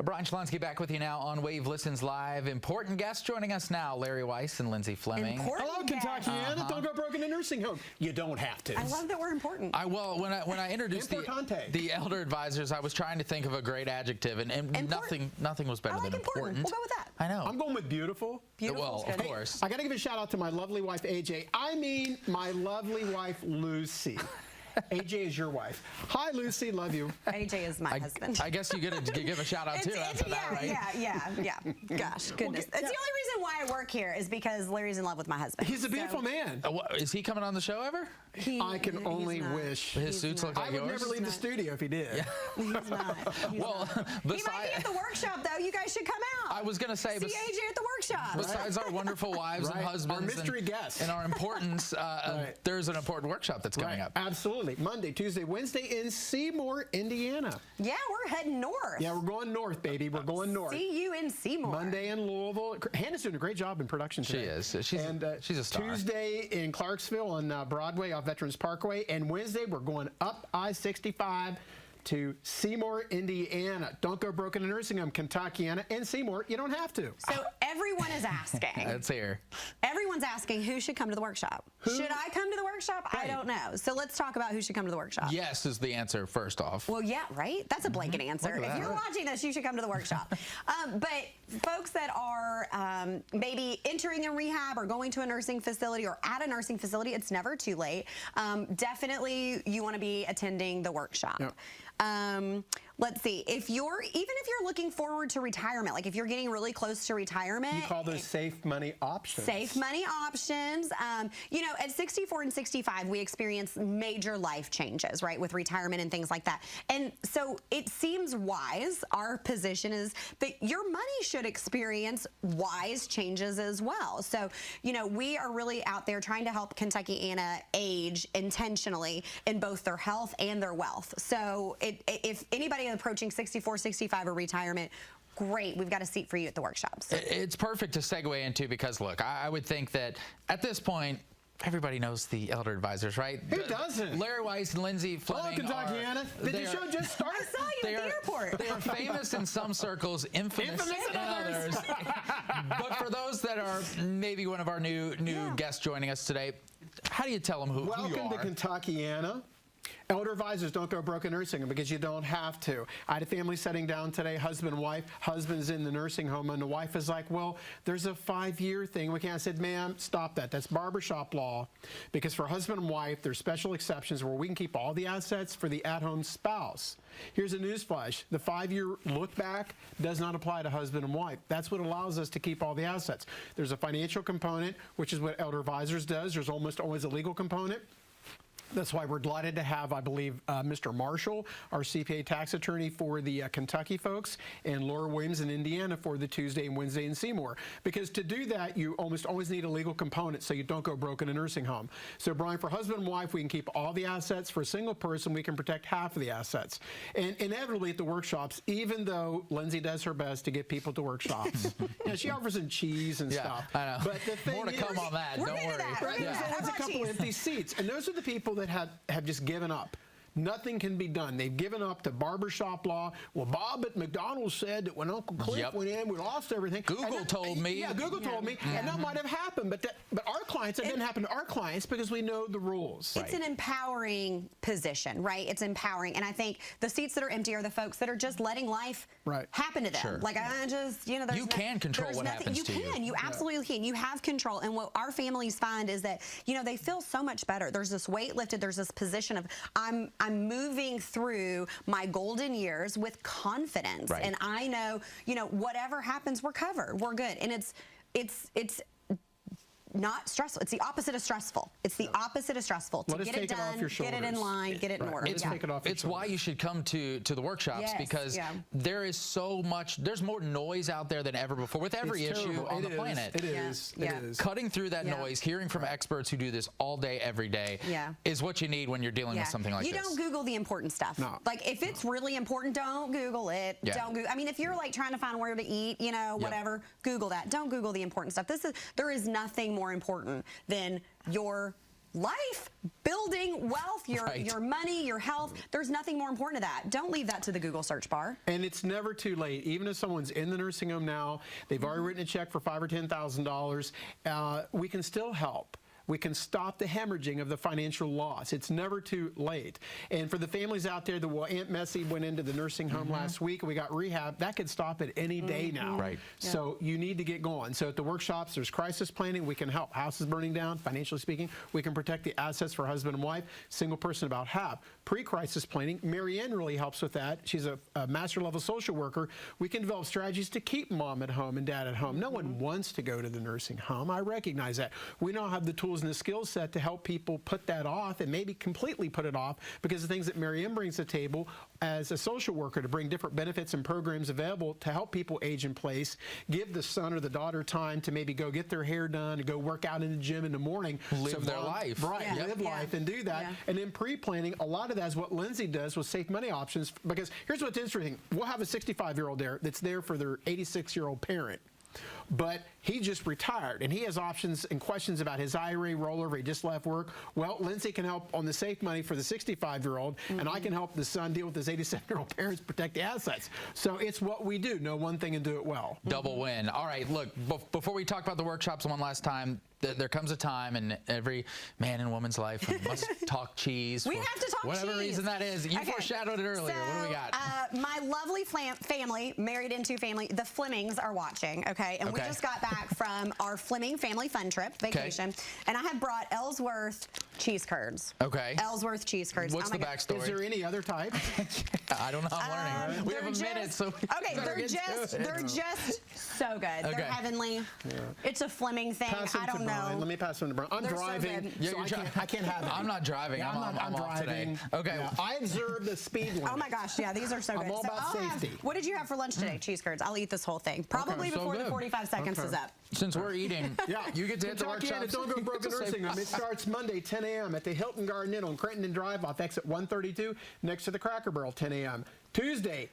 Brian Chalonsky back with you now on Wave Listens Live. Important guests joining us now, Larry Weiss and Lindsay Fleming. Hello, Kentuckiana. Don't go broke in a nursing home. You don't have to. I love that we're important. Well, when I introduced the elder advisors, I was trying to think of a great adjective, and nothing was better than important. We'll go with that. I know. I'm going with beautiful. Well, of course. I got to give a shout out to my lovely wife, AJ. I mean, my lovely wife, Lucy. AJ is your wife. Hi, Lucy. Love you. AJ is my husband. I guess you get to give a shout out too after that, right? Yeah. Gosh, goodness. It's the only reason why I work here is because Larry's in love with my husband. He's a beautiful man. Is he coming on the show ever? I can only wish. His suits look like yours? I would never leave the studio if he did. Yeah. He's not. Well, he might be at the workshop, though. You guys should come out. I was going to say. See AJ at the workshop. Besides our wonderful wives and husbands. Our mystery guests. And our importance, there's an important workshop that's coming up. Absolutely. Monday, Tuesday, Wednesday in Seymour, Indiana. Yeah, we're heading north. Yeah, we're going north, baby. We're going north. See you in Seymour. Monday in Louisville. Hannah's doing a great job in production today. She is. She's a star. Tuesday in Clarksville on Broadway off Veterans Parkway. And Wednesday, we're going up I-65 to Seymour, Indiana. Don't go broke in a nursing home, Kentuckiana. And Seymour, you don't have to. So everyone is asking. Let's hear. Everyone's asking who should come to the workshop. Should I come to the workshop? Right. I don't know. So let's talk about who should come to the workshop. Yes is the answer, first off. Well, yeah, right? That's a blanket answer. If you're watching this, you should come to the workshop. But folks that are maybe entering a rehab or going to a nursing facility or at a nursing facility, it's never too late. Definitely you want to be attending the workshop. Yep. Let's see, even if you're looking forward to retirement, like if you're getting really close to retirement. You call those safe money options. Safe money options. You know, at 64 and 65, we experience major life changes, right, with retirement and things like that. And so it seems wise, our position is that your money should experience wise changes as well. So, you know, we are really out there trying to help Kentuckiana age intentionally in both their health and their wealth. So if anybody approaching 64, 65 or retirement, great, we've got a seat for you at the workshops. It's perfect to segue into because, look, I would think that at this point, everybody knows the elder advisors, right? Who doesn't? Larry Weiss and Lindsay Fleming. Hello, Kentuckiana. Did the show just start? I saw you at the airport. They are famous in some circles, infamous in others. But for those that are maybe one of our new guests joining us today, how do you tell them who you are? Welcome to Kentuckiana. Elder advisors don't go broke in nursing home because you don't have to. I had a family sitting down today, husband and wife. Husband's in the nursing home, and the wife is like, well, there's a 5-year thing. We can't. I said, ma'am, stop that. That's barbershop law. Because for husband and wife, there's special exceptions where we can keep all the assets for the at-home spouse. Here's a newsflash. The 5-year look back does not apply to husband and wife. That's what allows us to keep all the assets. There's a financial component, which is what Elder Advisors does. There's almost always a legal component. That's why we're delighted to have, I believe, Mr. Marshall, our CPA tax attorney for the Kentucky folks, and Laura Williams in Indiana for the Tuesday and Wednesday in Seymour. Because to do that, you almost always need a legal component so you don't go broke in a nursing home. So, Brian, for husband and wife, we can keep all the assets. For a single person, we can protect half of the assets. And inevitably at the workshops, even though Lindsay does her best to get people to workshops, you know, she offers them cheese and stuff. I know. But the thing more to come on that. Don't worry. Right? There's always a couple empty seats. And those are the people that have just given up. Nothing can be done. They've given up to barbershop law. Well, Bob at McDonald's said that when Uncle Cliff went in, we lost everything. Google told me. Yeah, Google told me. And that might have happened. But our clients, it didn't happen to our clients because we know the rules. It's an empowering position, right? It's empowering. And I think the seats that are empty are the folks that are just letting life happen to them. Sure. Like, I just, you know, you can control what happens to you. You can. You absolutely can. You have control. And what our families find is that, you know, they feel so much better. There's this weight lifted. There's this position of, I'm moving through my golden years with confidence. And I know, you know, whatever happens, we're covered. We're good. And it's not stressful. It's the opposite of stressful. It's the opposite of stressful. To get it done, get it in line, get it in order. It's why you should come to the workshops because there is so much, there's more noise out there than ever before with every issue on the planet. It is. Cutting through that noise, hearing from experts who do this all day, every day is what you need when you're dealing with something like this. You don't Google the important stuff. No. Like if it's really important, don't Google it. Don't Google. I mean, if you're like trying to find where to eat, you know, whatever, Google that. Don't Google the important stuff. There is nothing more important than your life, building wealth, your money, your health. There's nothing more important to that. Don't leave that to the Google search bar. And it's never too late. Even if someone's in the nursing home now, they've already written a check for $5,000 or $10,000, we can still help. We can stop the hemorrhaging of the financial loss. It's never too late. And for the families out there that, well, Aunt Messi went into the nursing home last week and we got rehab, that could stop at any day now. Right. So you need to get going. So at the workshops, there's crisis planning. We can help. Houses burning down, financially speaking. We can protect the assets for husband and wife. Single person about half. Pre-crisis planning, Marianne really helps with that. She's a master level social worker. We can develop strategies to keep mom at home and dad at home. No one wants to go to the nursing home. I recognize that. We now have the tools and the skill set to help people put that off and maybe completely put it off because of things that Marianne brings to the table as a social worker to bring different benefits and programs available to help people age in place, give the son or the daughter time to maybe go get their hair done and go work out in the gym in the morning. Live their life. Right, live life and do that. Yeah. And then pre-planning, a lot of that is what Lindsay does with Safe Money Options, because here's what's interesting. We'll have a 65-year-old there that's there for their 86-year-old parent. But he just retired, and he has options and questions about his IRA rollover. He just left work. Well, Lindsay can help on the safe money for the 65-year-old, and I can help the son deal with his 87-year-old parents, protect the assets. So it's what we do. Know one thing and do it well. Double win. All right, look, before we talk about the workshops one last time, there comes a time in every man and woman's life when we must talk cheese. We for have to talk whatever cheese. reason that is. You foreshadowed it earlier. So, what do we got? My lovely family, married into family, the Flemings are watching, okay? And we just got back from our Fleming family fun trip vacation, and I have brought Ellsworth cheese curds. Okay. Ellsworth cheese curds. What's the backstory? Is there any other type? I don't know. I'm learning. We have a minute, so okay, they're just so good. Okay. They're heavenly. It's a Fleming thing. Pass them I to don't Brian. know. Let me pass them to Brian. I'm They're so driving, good. Yeah, so you're I can't have it. I'm not driving. Yeah, I'm off driving. today. Okay. Yeah, I observe the speed limit. Oh my gosh, yeah, these are so good. I'm all So about I'll have- safety. what did you have for lunch today? Cheese curds. I'll eat this whole thing. Probably so before the good. 45 seconds is up. Since we're eating, you get to hit the Kentucky and workshops. Don't Go Broke It's a safe- Nursing Home. It starts Monday, 10 a.m. at the Hilton Garden Inn on Crenton Drive off exit 132 next to the Cracker Barrel, 10 a.m. Tuesday,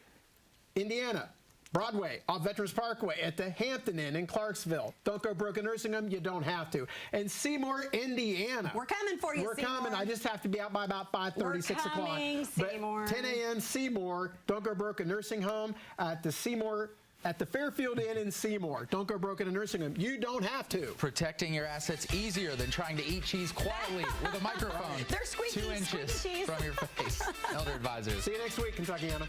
Indiana, Broadway off Veterans Parkway at the Hampton Inn in Clarksville. Don't go broke a nursing home. You don't have to. And Seymour, Indiana. We're coming for you, We're Seymour. coming. I just have to be out by about 5:30, 6 o'clock. coming, Seymour. 10 a.m. Seymour. Don't go broke a nursing home at the Seymour. At the Fairfield Inn in Seymour. Don't go broke in a nursing home. You don't have to. Protecting your assets easier than trying to eat cheese quietly with a microphone. They're squeaky, 2 inches squeaky cheese. from your face. Elder Advisors. See you next week, Kentuckiana.